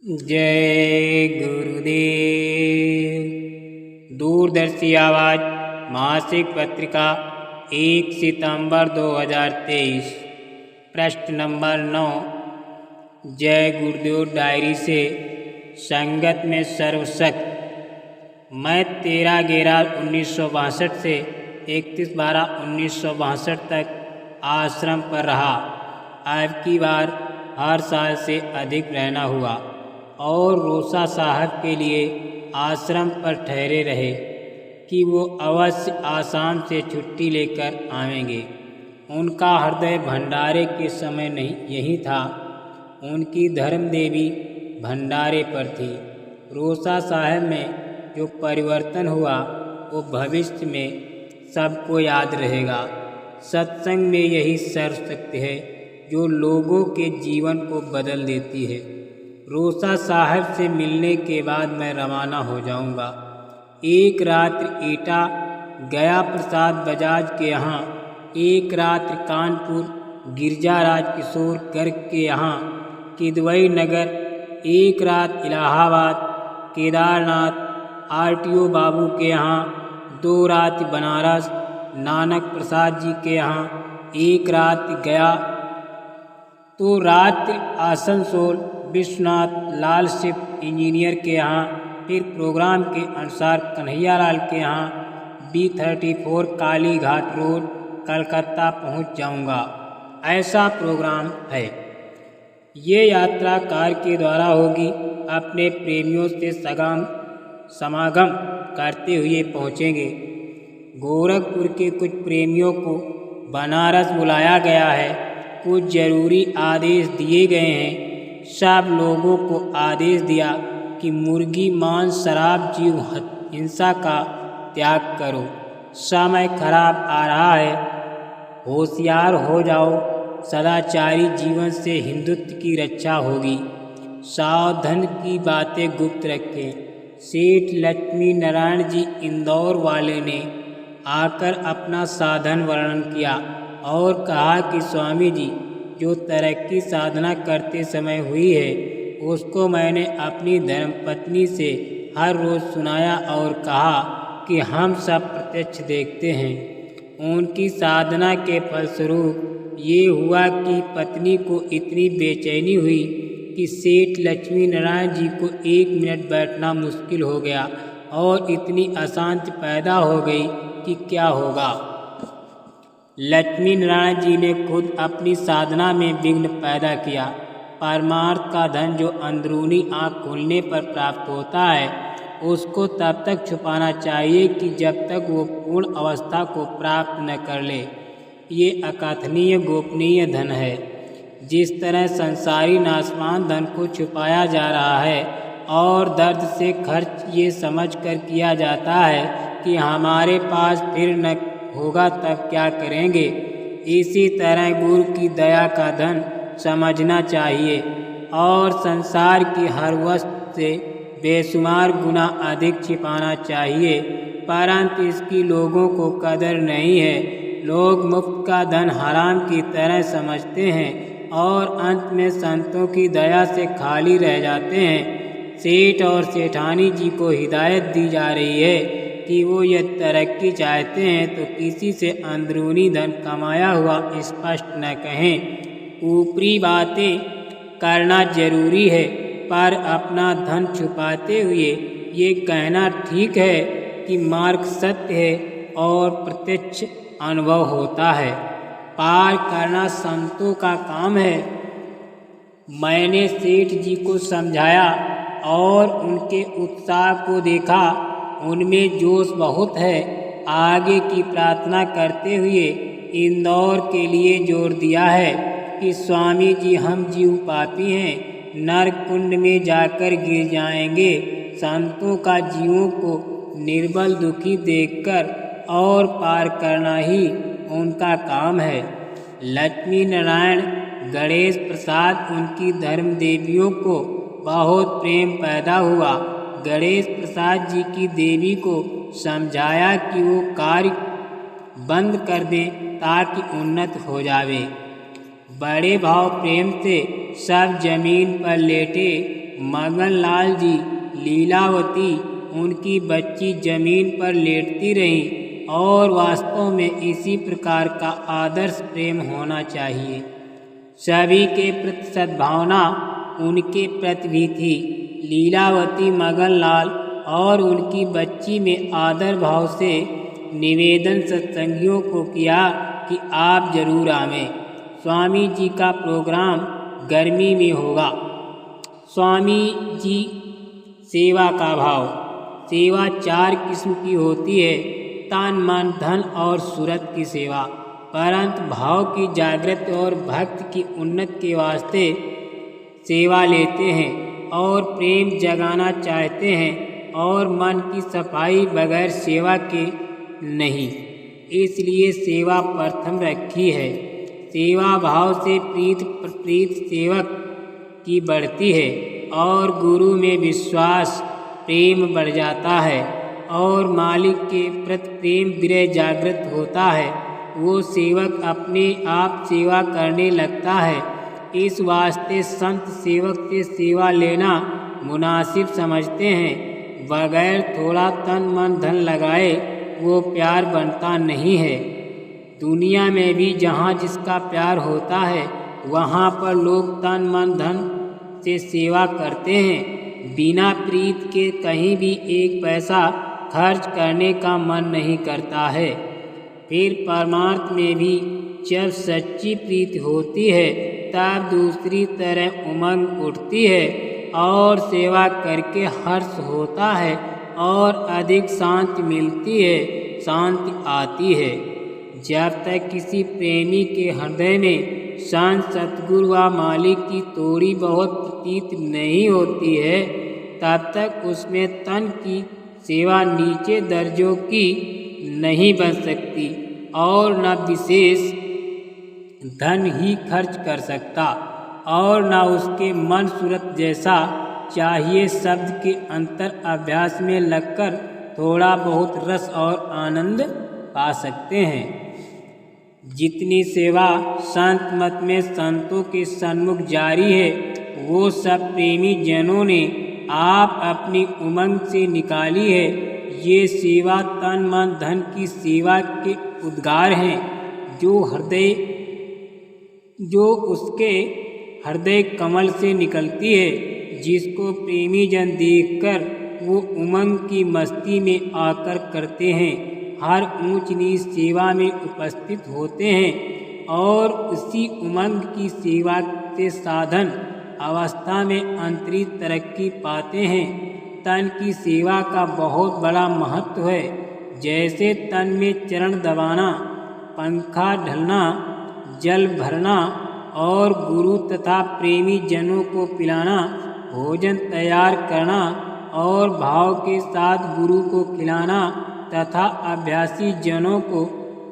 जय गुरुदेव। दूरदर्शी आवाज़ मासिक पत्रिका 1 सितंबर 2023। पृष्ठ नंबर 9। जय गुरुदेव डायरी से संगत में सर्वशक्त। मैं 13/11/1962 से 31/12/1962 तक आश्रम पर रहा। अब की बार हर साल से अधिक रहना हुआ और रोसा साहब के लिए आश्रम पर ठहरे रहे कि वो अवश्य आसाम से छुट्टी लेकर आवेंगे। उनका हृदय भंडारे के समय नहीं यही था। उनकी धर्म देवी भंडारे पर थी। रोसा साहब में जो परिवर्तन हुआ वो भविष्य में सबको याद रहेगा। सत्संग में यही सर्वशक्ति है जो लोगों के जीवन को बदल देती है। रोसा साहब से मिलने के बाद मैं रवाना हो जाऊंगा। एक रात्रि एटा गया प्रसाद बजाज के यहाँ, एक रात्रि कानपुर गिरजाराज किशोर गर्ग के यहाँ किदवई नगर, एक रात इलाहाबाद केदारनाथ RTO बाबू के यहाँ, 2 रात बनारस नानक प्रसाद जी के यहाँ, एक रात गया, तो रात्रि आसनसोल विश्वनाथ लाल शिव इंजीनियर के यहाँ, फिर प्रोग्राम के अनुसार कन्हैयालाल के यहाँ B34 काली घाट रोड कलकत्ता पहुँच जाऊँगा। ऐसा प्रोग्राम है। ये यात्रा कार के द्वारा होगी। अपने प्रेमियों से समागम करते हुए पहुँचेंगे। गोरखपुर के कुछ प्रेमियों को बनारस बुलाया गया है। कुछ जरूरी आदेश दिए गए हैं। सब लोगों को आदेश दिया कि मुर्गी मांस शराब जीव हिंसा का त्याग करो। समय खराब आ रहा है। होशियार हो जाओ। सदाचारी जीवन से हिंदुत्व की रक्षा होगी। सावधान की बातें गुप्त रखें। सेठ लक्ष्मी नारायण जी इंदौर वाले ने आकर अपना साधन वर्णन किया और कहा कि स्वामी जी जो तरक्की साधना करते समय हुई है उसको मैंने अपनी धर्मपत्नी से हर रोज़ सुनाया और कहा कि हम सब प्रत्यक्ष देखते हैं। उनकी साधना के फलस्वरूप ये हुआ कि पत्नी को इतनी बेचैनी हुई कि सेठ लक्ष्मी नारायण जी को 1 मिनट बैठना मुश्किल हो गया और इतनी अशांति पैदा हो गई कि क्या होगा। लक्ष्मी नारायण जी ने खुद अपनी साधना में विघ्न पैदा किया। परमार्थ का धन जो अंदरूनी आँख खोलने पर प्राप्त होता है उसको तब तक छुपाना चाहिए कि जब तक वो पूर्ण अवस्था को प्राप्त न कर ले। ये अकथनीय गोपनीय धन है। जिस तरह संसारी नाशवान धन को छुपाया जा रहा है और दर्द से खर्च ये समझकर किया जाता है कि हमारे पास फिर न होगा तब क्या करेंगे, इसी तरह गुरु की दया का धन समझना चाहिए और संसार की हर वस्तु से बेशुमार गुना अधिक छिपाना चाहिए। परंतु इसकी लोगों को कदर नहीं है। लोग मुफ्त का धन हराम की तरह समझते हैं और अंत में संतों की दया से खाली रह जाते हैं। सेठ और सेठानी जी को हिदायत दी जा रही है कि वो ये तरक्की चाहते हैं तो किसी से अंदरूनी धन कमाया हुआ स्पष्ट न कहें। ऊपरी बातें करना जरूरी है पर अपना धन छुपाते हुए ये कहना ठीक है कि मार्ग सत्य है और प्रत्यक्ष अनुभव होता है। पार करना संतों का काम है। मैंने सेठ जी को समझाया और उनके उत्साह को देखा। उनमें जोश बहुत है। आगे की प्रार्थना करते हुए इंदौर के लिए जोर दिया है कि स्वामी जी हम जीव पापी हैं, नरक कुंड में जाकर गिर जाएंगे। संतों का जीवों को निर्बल दुखी देखकर और पार करना ही उनका काम है। लक्ष्मी नारायण गणेश प्रसाद उनकी धर्म देवियों को बहुत प्रेम पैदा हुआ। गणेश प्रसाद जी की देवी को समझाया कि वो कार्य बंद कर दें ताकि उन्नत हो जावे। बड़े भाव प्रेम से सब जमीन पर लेटे मगनलाल जी, लीलावती उनकी बच्ची जमीन पर लेटती रहीं। और वास्तव में इसी प्रकार का आदर्श प्रेम होना चाहिए। सभी के प्रति सद्भावना उनके प्रति भी थी। लीलावती, मगनलाल और उनकी बच्ची में आदर भाव से निवेदन सत्संगियों को किया कि आप जरूर आवें। स्वामी जी का प्रोग्राम गर्मी में होगा। स्वामी जी सेवा का भाव। सेवा 4 किस्म की होती है, तन, मन, धन और सूरत की सेवा। परंतु भाव की जागृति और भक्त की उन्नति के वास्ते सेवा लेते हैं और प्रेम जगाना चाहते हैं और मन की सफाई बगैर सेवा के नहीं, इसलिए सेवा प्रथम रखी है। सेवा भाव से प्रीत सेवक की बढ़ती है और गुरु में विश्वास प्रेम बढ़ जाता है और मालिक के प्रति प्रेम विरह जागृत होता है। वो सेवक अपने आप सेवा करने लगता है। इस वास्ते संत सेवक से सेवा लेना मुनासिब समझते हैं। बगैर थोड़ा तन मन धन लगाए वो प्यार बनता नहीं है। दुनिया में भी जहाँ जिसका प्यार होता है वहाँ पर लोग तन मन धन से सेवा करते हैं। बिना प्रीत के कहीं भी एक पैसा खर्च करने का मन नहीं करता है। फिर परमार्थ में भी जब सच्ची प्रीति होती है तब दूसरी तरह उमंग उठती है और सेवा करके हर्ष होता है और अधिक शांति मिलती है, शांति आती है। जब तक किसी प्रेमी के हृदय में संत सतगुरु व मालिक की थोड़ी बहुत प्रतीत नहीं होती है तब तक उसमें तन की सेवा नीचे दर्जों की नहीं बन सकती और न विशेष धन ही खर्च कर सकता और न उसके मन सूरत जैसा चाहिए। शब्द के अंतर अभ्यास में लगकर थोड़ा बहुत रस और आनंद पा सकते हैं। जितनी सेवा संत मत में संतों के सन्मुख जारी है वो सब प्रेमी जनों ने आप अपनी उमंग से निकाली है। ये सेवा तन मन धन की सेवा के उद्गार हैं जो उसके हृदय कमल से निकलती है, जिसको प्रेमी जन देखकर वो उमंग की मस्ती में आकर करते हैं। हर ऊंच नीच सेवा में उपस्थित होते हैं और उसी उमंग की सेवा से साधन अवस्था में अंतरित तरक्की पाते हैं। तन की सेवा का बहुत बड़ा महत्व है। जैसे तन में चरण दबाना, पंखा ढलना, जल भरना और गुरु तथा प्रेमी जनों को पिलाना, भोजन तैयार करना और भाव के साथ गुरु को खिलाना तथा अभ्यासी जनों को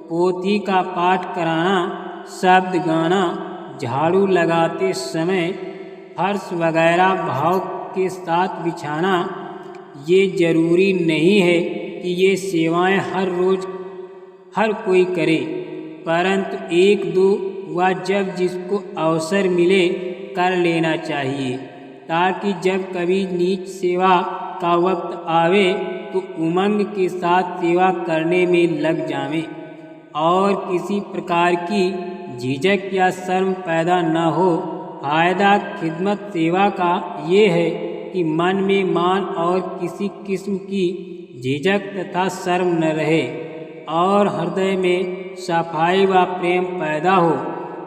पोथी का पाठ कराना, शब्द गाना, झाड़ू लगाते समय फर्श वगैरह भाव के साथ बिछाना, ये जरूरी नहीं है कि ये सेवाएं हर रोज हर कोई करे, परंतु एक दो व जब जिसको अवसर मिले कर लेना चाहिए, ताकि जब कभी नीच सेवा का वक्त आवे तो उमंग के साथ सेवा करने में लग जावें और किसी प्रकार की झिझक या शर्म पैदा न हो। फायदा खिदमत सेवा का ये है कि मन में मान और किसी किस्म की झिझक तथा शर्म न रहे और हृदय में सफाई व प्रेम पैदा हो।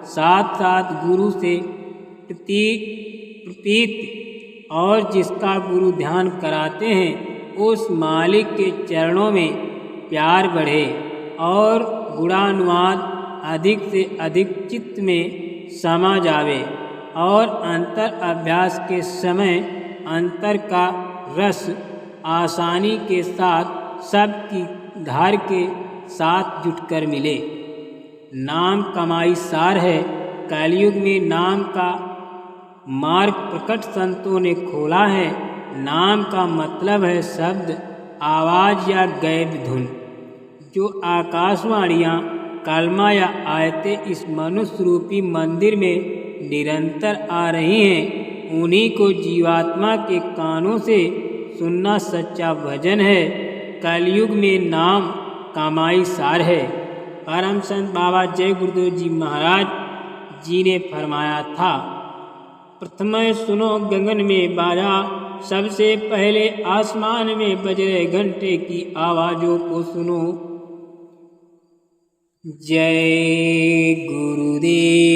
साथ साथ गुरु से प्रतीत और जिसका गुरु ध्यान कराते हैं उस मालिक के चरणों में प्यार बढ़े और गुणानुवाद अधिक से अधिक चित्त में समा जावे और अंतर अभ्यास के समय अंतर का रस आसानी के साथ सबकी धार के साथ जुटकर मिले। नाम कमाई सार है। कलयुग में नाम का मार्ग प्रकट संतों ने खोला है। नाम का मतलब है शब्द, आवाज या गैब धुन। जो आकाशवाणियाँ, कलमा या आयतें इस मनुष्य रूपी मंदिर में निरंतर आ रही हैं उन्हीं को जीवात्मा के कानों से सुनना सच्चा भजन है। कलयुग में नाम कमाई सार है। परम संत बाबा जय गुरुदेव जी महाराज जी ने फरमाया था, प्रथम सुनो गगन में बाजा, सबसे पहले आसमान में बज रहे घंटे की आवाजों को सुनो। जय गुरुदेव।